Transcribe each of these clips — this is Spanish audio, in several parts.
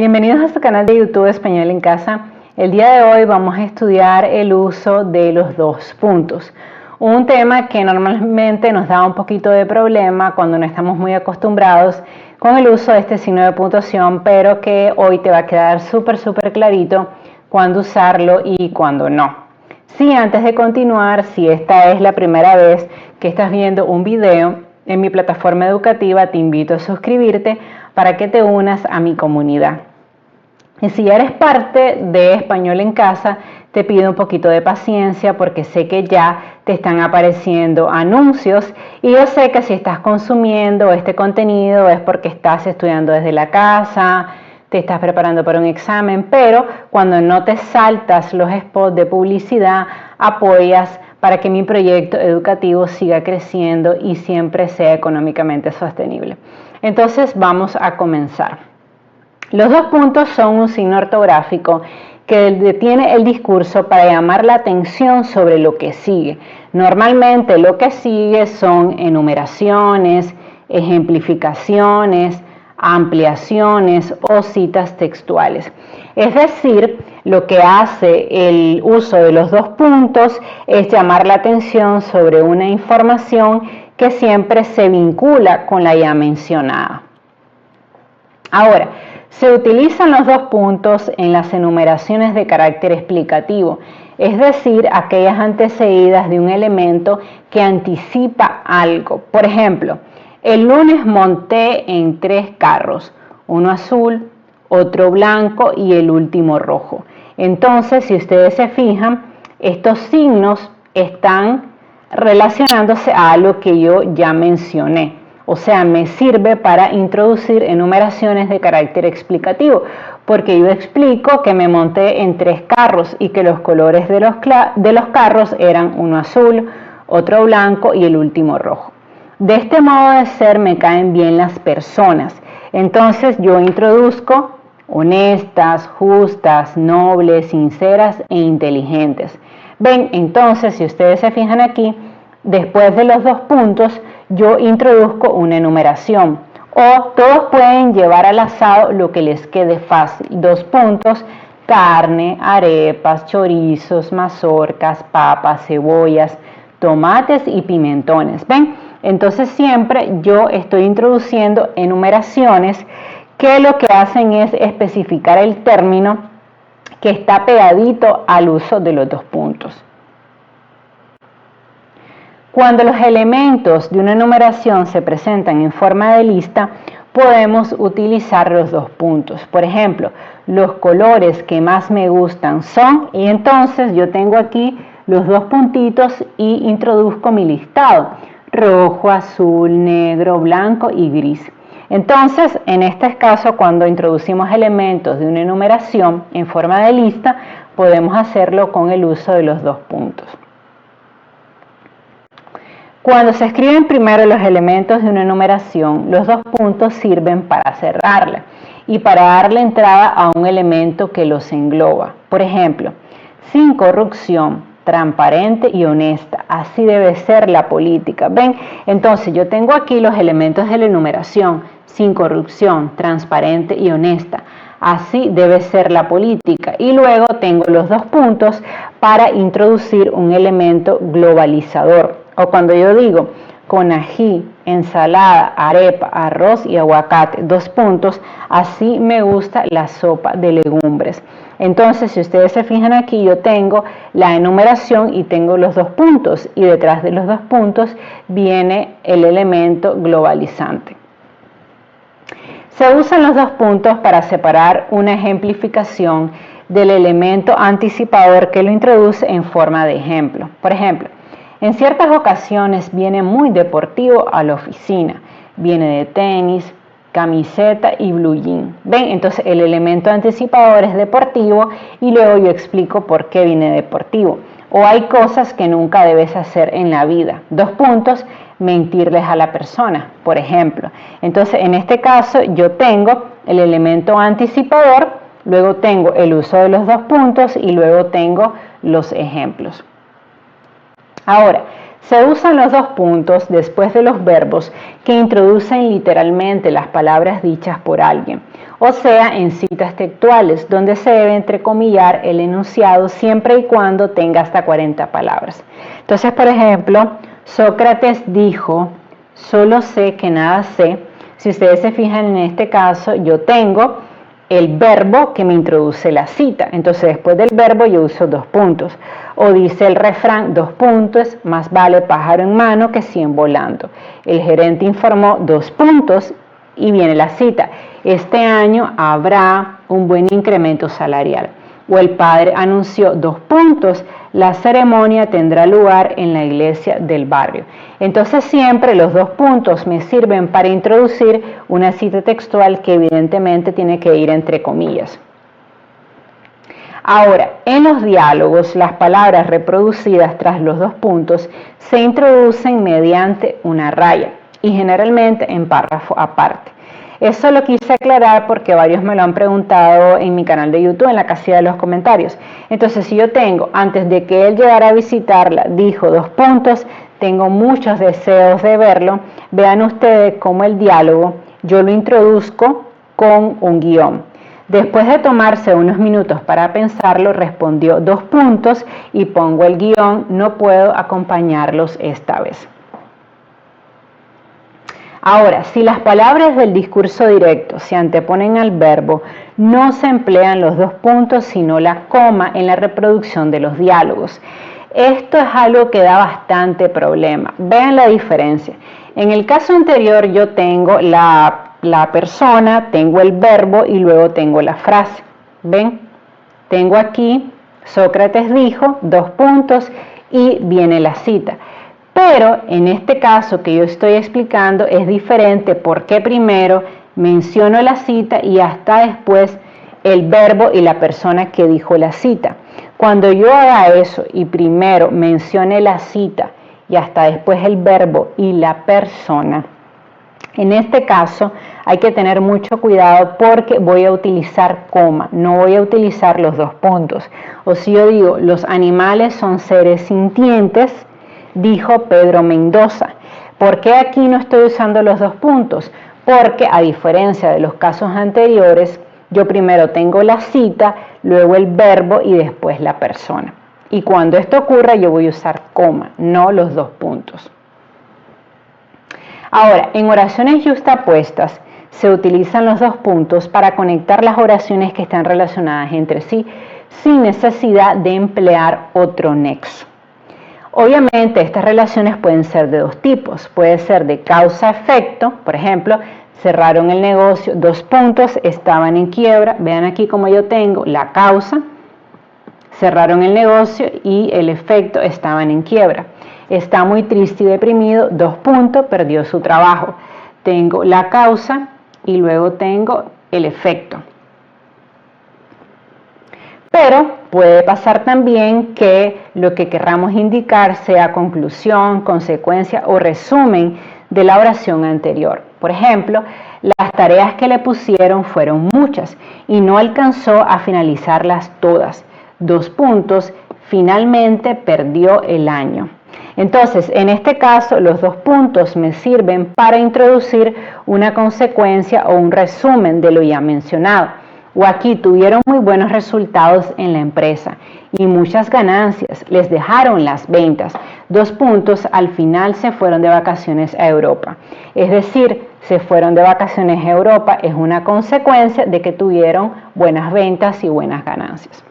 Bienvenidos a su canal de YouTube Español en Casa. El día de hoy vamos a estudiar el uso de los dos puntos. Un tema que normalmente nos da un poquito de problema cuando no estamos muy acostumbrados con el uso de este signo de puntuación, pero que hoy te va a quedar súper clarito cuándo usarlo y cuándo no. Sí, antes de continuar, si esta es la primera vez que estás viendo un video en mi plataforma educativa, te invito a suscribirte para que te unas a mi comunidad. Y si ya eres parte de Español en Casa, te pido un poquito de paciencia porque sé que ya te están apareciendo anuncios y yo sé que si estás consumiendo este contenido es porque estás estudiando desde la casa, te estás preparando para un examen, pero cuando no te saltas los spots de publicidad, apoyas para que mi proyecto educativo siga creciendo y siempre sea económicamente sostenible. Entonces vamos a comenzar. Los dos puntos son un signo ortográfico que detiene el discurso para llamar la atención sobre lo que sigue. Normalmente lo que sigue son enumeraciones, ejemplificaciones, ampliaciones o citas textuales. Es decir, lo que hace el uso de los dos puntos es llamar la atención sobre una información que siempre se vincula con la ya mencionada. Ahora, se utilizan los dos puntos en las enumeraciones de carácter explicativo, es decir, aquellas antecedidas de un elemento que anticipa algo. Por ejemplo, el lunes monté en 3 carros, uno azul, otro blanco y el último rojo. Entonces, si ustedes se fijan, estos signos están relacionándose a algo que yo ya mencioné. O sea, me sirve para introducir enumeraciones de carácter explicativo, porque yo explico que me monté en 3 carros y que los colores de los carros eran uno azul, otro blanco y el último rojo. De este modo de ser me caen bien las personas. Entonces yo introduzco honestas, justas, nobles, sinceras e inteligentes. Ven, entonces si ustedes se fijan aquí, después de los dos puntos yo introduzco una enumeración o todos pueden llevar al asado lo que les quede fácil. 2 puntos, carne, arepas, chorizos, mazorcas, papas, cebollas, tomates y pimentones. ¿Ven? Entonces siempre yo estoy introduciendo enumeraciones que lo que hacen es especificar el término que está pegadito al uso de los dos puntos. Cuando los elementos de una enumeración se presentan en forma de lista, podemos utilizar los dos puntos. Por ejemplo, los colores que más me gustan son, y entonces yo tengo aquí los dos puntitos y introduzco mi listado: rojo, azul, negro, blanco y gris. Entonces, en este caso, cuando introducimos elementos de una enumeración en forma de lista, podemos hacerlo con el uso de los dos puntos. Cuando se escriben primero los elementos de una enumeración, los dos puntos sirven para cerrarla y para darle entrada a un elemento que los engloba. Por ejemplo, sin corrupción, transparente y honesta. Así debe ser la política. ¿Ven? Entonces yo tengo aquí los elementos de la enumeración: sin corrupción, transparente y honesta. Así debe ser la política. Y luego tengo los dos puntos para introducir un elemento globalizador. O cuando yo digo con ají, ensalada, arepa, arroz y aguacate, 2 puntos, así me gusta la sopa de legumbres. Entonces, si ustedes se fijan aquí, yo tengo la enumeración y tengo los 2 puntos, y detrás de los 2 puntos viene el elemento globalizante. Se usan los 2 puntos para separar una ejemplificación del elemento anticipador que lo introduce en forma de ejemplo. Por ejemplo, en ciertas ocasiones viene muy deportivo a la oficina, viene de tenis, camiseta y blue jean. ¿Ven? Entonces el elemento anticipador es deportivo y luego yo explico por qué viene deportivo. O hay cosas que nunca debes hacer en la vida. 2 puntos, mentirles a la persona, por ejemplo. Entonces en este caso yo tengo el elemento anticipador, luego tengo el uso de los 2 puntos y luego tengo los ejemplos. Ahora, Se usan los dos puntos después de los verbos que introducen literalmente las palabras dichas por alguien, o sea, en citas textuales, donde se debe entrecomillar el enunciado siempre y cuando tenga hasta 40 palabras. Entonces, por ejemplo, Sócrates dijo, solo sé que nada sé. Si ustedes se fijan en este caso, yo tengo el verbo que me introduce la cita. Entonces, después del verbo yo uso dos puntos. O dice el refrán, dos puntos, más vale pájaro en mano que 100 volando. El gerente informó, dos puntos, y viene la cita. Este año habrá un buen incremento salarial. O el padre anunció, dos puntos, la ceremonia tendrá lugar en la iglesia del barrio. Entonces siempre los dos puntos me sirven para introducir una cita textual que evidentemente tiene que ir entre comillas. Ahora, en los diálogos, las palabras reproducidas tras los dos puntos se introducen mediante una raya y generalmente en párrafo aparte. Eso lo quise aclarar porque varios me lo han preguntado en mi canal de YouTube, en la casilla de los comentarios. Entonces, si yo tengo, antes de que él llegara a visitarla, dijo dos puntos, tengo muchos deseos de verlo. Vean ustedes cómo el diálogo yo lo introduzco con un guión. Después de tomarse unos minutos para pensarlo, respondió dos puntos y pongo el guión, no puedo acompañarlos esta vez. Ahora, si las palabras del discurso directo se anteponen al verbo, no se emplean los dos puntos, sino la coma en la reproducción de los diálogos. Esto es algo que da bastante problema. Vean la diferencia. En el caso anterior yo tengo la persona, tengo el verbo y luego tengo la frase. ¿Ven? Tengo aquí, Sócrates dijo, dos puntos y viene la cita. Pero en este caso que yo estoy explicando es diferente porque primero menciono la cita y hasta después el verbo y la persona que dijo la cita. Cuando yo haga eso y primero mencione la cita y hasta después el verbo y la persona, en este caso hay que tener mucho cuidado porque voy a utilizar coma, no voy a utilizar los dos puntos. O si yo digo, los animales son seres sintientes, dijo Pedro Mendoza. ¿Por qué aquí no estoy usando los dos puntos? Porque a diferencia de los casos anteriores, yo primero tengo la cita, luego el verbo y después la persona. Y cuando esto ocurra yo voy a usar coma, no los dos puntos. Ahora, en oraciones yuxtapuestas se utilizan los dos puntos para conectar las oraciones que están relacionadas entre sí, sin necesidad de emplear otro nexo. Obviamente estas relaciones pueden ser de dos tipos, puede ser de causa-efecto, por ejemplo, cerraron el negocio, dos puntos, estaban en quiebra, vean aquí como yo tengo la causa, cerraron el negocio y el efecto, estaban en quiebra. Está muy triste y deprimido, dos puntos, perdió su trabajo. Tengo la causa y luego tengo el efecto. Pero puede pasar también que lo que querramos indicar sea conclusión, consecuencia o resumen de la oración anterior. Por ejemplo, las tareas que le pusieron fueron muchas y no alcanzó a finalizarlas todas. Dos puntos, finalmente perdió el año. Entonces, en este caso, los dos puntos me sirven para introducir una consecuencia o un resumen de lo ya mencionado. O aquí tuvieron muy buenos resultados en la empresa y muchas ganancias, les dejaron las ventas. Dos puntos, al final se fueron de vacaciones a Europa. Es decir, se fueron de vacaciones a Europa es una consecuencia de que tuvieron buenas ventas y buenas ganancias.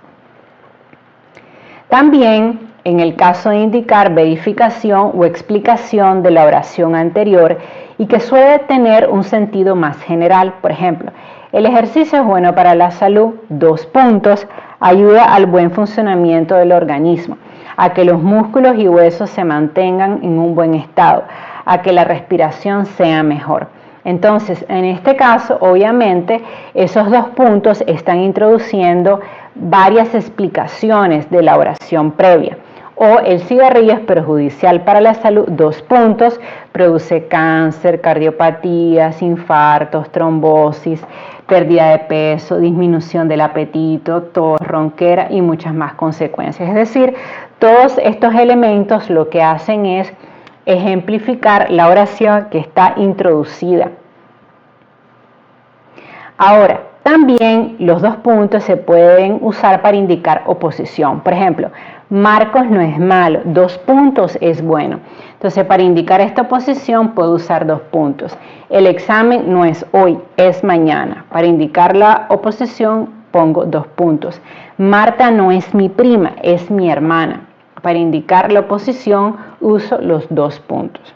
También, en el caso de indicar verificación o explicación de la oración anterior y que suele tener un sentido más general, por ejemplo, el ejercicio es bueno para la salud, dos puntos, ayuda al buen funcionamiento del organismo, a que los músculos y huesos se mantengan en un buen estado, a que la respiración sea mejor. Entonces, en este caso, obviamente, esos dos puntos están introduciendo varias explicaciones de la oración previa. O el cigarrillo es perjudicial para la salud, dos puntos, produce cáncer, cardiopatías, infartos, trombosis, pérdida de peso, disminución del apetito, tos, ronquera y muchas más consecuencias. Es decir, todos estos elementos lo que hacen es ejemplificar la oración que está introducida. Ahora, también los dos puntos se pueden usar para indicar oposición. Por ejemplo, Marcos no es malo, dos puntos es bueno. Entonces, para indicar esta oposición puedo usar dos puntos. El examen no es hoy, es mañana. Para indicar la oposición pongo dos puntos. Marta no es mi prima, es mi hermana. Para indicar la oposición uso los dos puntos.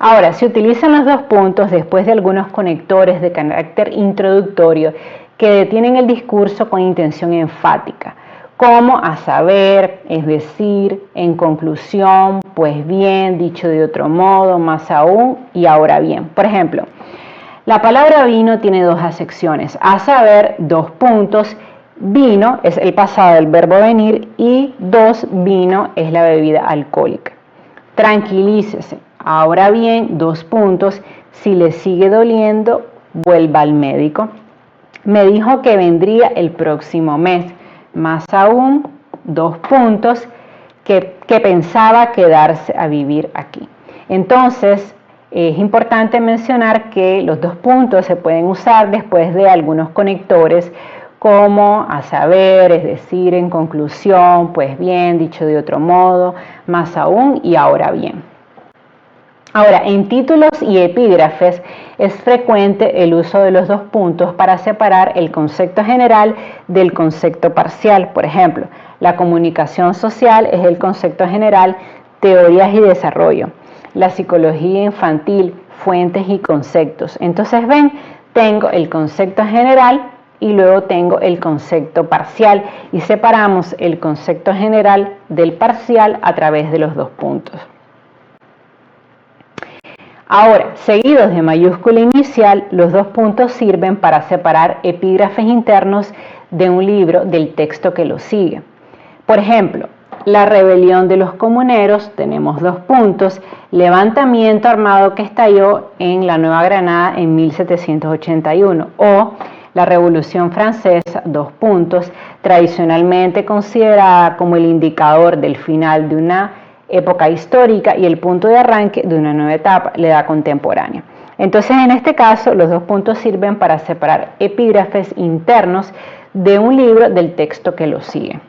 Ahora, se utilizan los dos puntos después de algunos conectores de carácter introductorio que detienen el discurso con intención enfática, como a saber, es decir, en conclusión, pues bien, dicho de otro modo, más aún y ahora bien. Por ejemplo, la palabra vino tiene dos acepciones, a saber, dos puntos, vino es el pasado del verbo venir y dos, vino es la bebida alcohólica. Tranquilícese. Ahora bien, dos puntos, si le sigue doliendo, vuelva al médico. Me dijo que vendría el próximo mes. Más aún, dos puntos, que pensaba quedarse a vivir aquí. Entonces, es importante mencionar que los dos puntos se pueden usar después de algunos conectores como a saber, es decir, en conclusión, pues bien, dicho de otro modo, más aún y ahora bien. Ahora, en títulos y epígrafes es frecuente el uso de los dos puntos para separar el concepto general del concepto parcial. Por ejemplo, la comunicación social es el concepto general, teorías y desarrollo. La psicología infantil, fuentes y conceptos. Entonces, ven, tengo el concepto general y luego tengo el concepto parcial y separamos el concepto general del parcial a través de los dos puntos. Ahora, seguidos de mayúscula inicial, los dos puntos sirven para separar epígrafes internos de un libro del texto que lo sigue. Por ejemplo, la rebelión de los comuneros, tenemos dos puntos, levantamiento armado que estalló en la Nueva Granada en 1781, o la Revolución Francesa, dos puntos, tradicionalmente considerada como el indicador del final de una época histórica y el punto de arranque de una nueva etapa, la edad contemporánea. Entonces, en este caso, los dos puntos sirven para separar epígrafes internos de un libro del texto que lo sigue.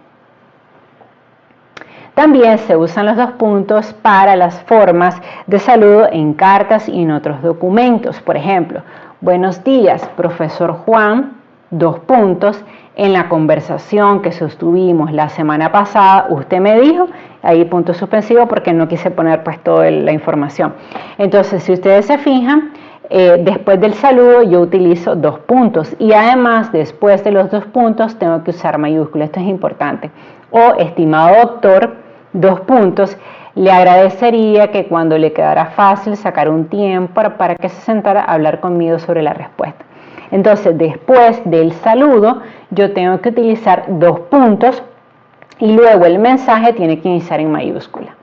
También se usan los dos puntos para las formas de saludo en cartas y en otros documentos. Por ejemplo, buenos días, profesor Juan, dos puntos. En la conversación que sostuvimos la semana pasada, usted me dijo, ahí punto suspensivo porque no quise poner pues toda la información. Entonces, si ustedes se fijan, después del saludo yo utilizo dos puntos y además después de los dos puntos tengo que usar mayúsculas, esto es importante. O, estimado doctor, dos puntos, le agradecería que cuando le quedara fácil sacar un tiempo para que se sentara a hablar conmigo sobre la respuesta. Entonces, después del saludo, yo tengo que utilizar dos puntos y luego el mensaje tiene que iniciar en mayúscula.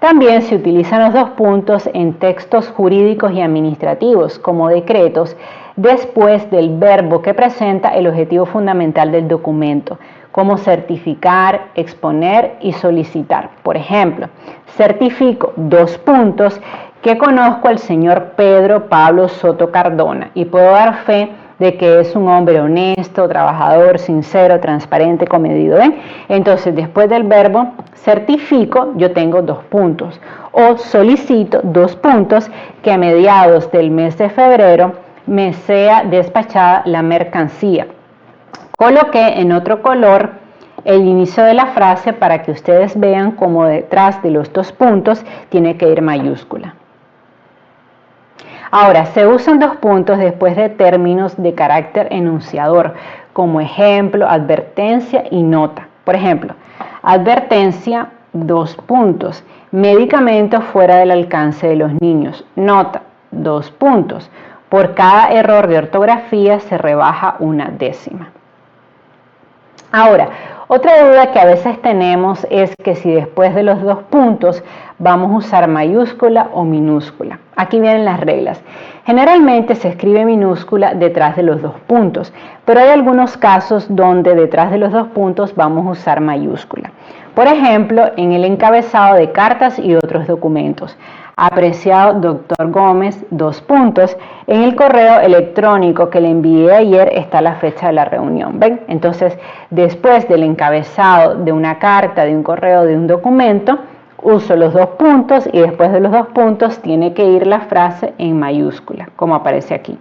También se utilizan los dos puntos en textos jurídicos y administrativos, como decretos, después del verbo que presenta el objetivo fundamental del documento, como certificar, exponer y solicitar. Por ejemplo, certifico, dos puntos, que conozco al señor Pedro Pablo Soto Cardona y puedo dar fe de que es un hombre honesto, trabajador, sincero, transparente, comedido. ¿Ven? Entonces, después del verbo certifico, yo tengo dos puntos. O solicito, dos puntos, que a mediados del mes de febrero me sea despachada la mercancía. Coloqué en otro color el inicio de la frase para que ustedes vean cómo detrás de los dos puntos tiene que ir mayúscula. Ahora, se usan dos puntos después de términos de carácter enunciador, como ejemplo, advertencia y nota. Por ejemplo, advertencia, dos puntos, medicamento fuera del alcance de los niños. Nota, dos puntos, por cada error de ortografía se rebaja una décima. Ahora, otra duda que a veces tenemos es que si después de los dos puntos vamos a usar mayúscula o minúscula. Aquí vienen las reglas. Generalmente se escribe minúscula detrás de los dos puntos, pero hay algunos casos donde detrás de los dos puntos vamos a usar mayúscula. Por ejemplo, en el encabezado de cartas y otros documentos. Apreciado doctor Gómez, en el correo electrónico que le envié ayer está la fecha de la reunión. ¿Ven? Entonces, después del encabezado de una carta, de un correo, de un documento, uso los 2 puntos y después de los 2 puntos tiene que ir la frase en mayúscula, como aparece aquí.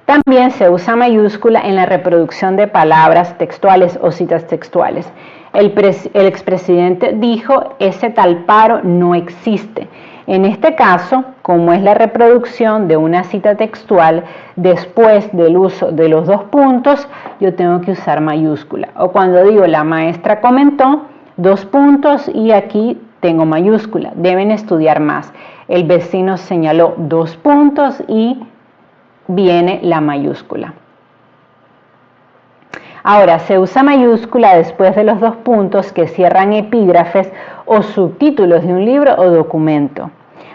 También se usa mayúscula en la reproducción de palabras textuales o citas textuales. El expresidente dijo, ese tal paro no existe. En este caso, como es la reproducción de una cita textual, después del uso de los 2 puntos, yo tengo que usar mayúscula. O cuando digo, la maestra comentó, 2 puntos y aquí tengo mayúscula. Deben estudiar más. El vecino señaló 2 puntos y viene la mayúscula. Ahora, se usa mayúscula después de los 2 puntos que cierran epígrafes o subtítulos de un libro o documento.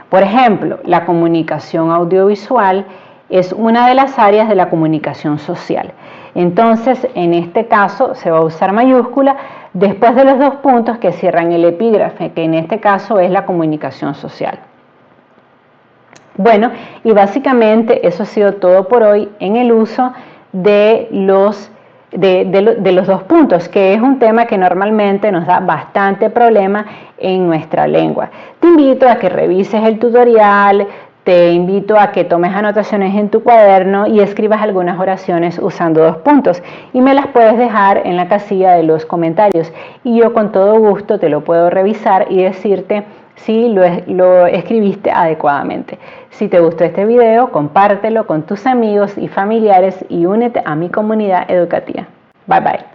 Por ejemplo, la comunicación audiovisual es una de las áreas de la comunicación social. Entonces, en este caso, se va a usar mayúscula después de los 2 puntos que cierran el epígrafe, que en este caso es la comunicación social. Bueno, y básicamente eso ha sido todo por hoy en el uso de los 2 puntos, que es un tema que normalmente nos da bastante problema en nuestra lengua. Te invito a que revises el tutorial, te invito a que tomes anotaciones en tu cuaderno y escribas algunas oraciones usando 2 puntos y me las puedes dejar en la casilla de los comentarios y yo con todo gusto te lo puedo revisar y decirte si lo escribiste adecuadamente. Si te gustó este video, compártelo con tus amigos y familiares y únete a mi comunidad educativa. Bye bye.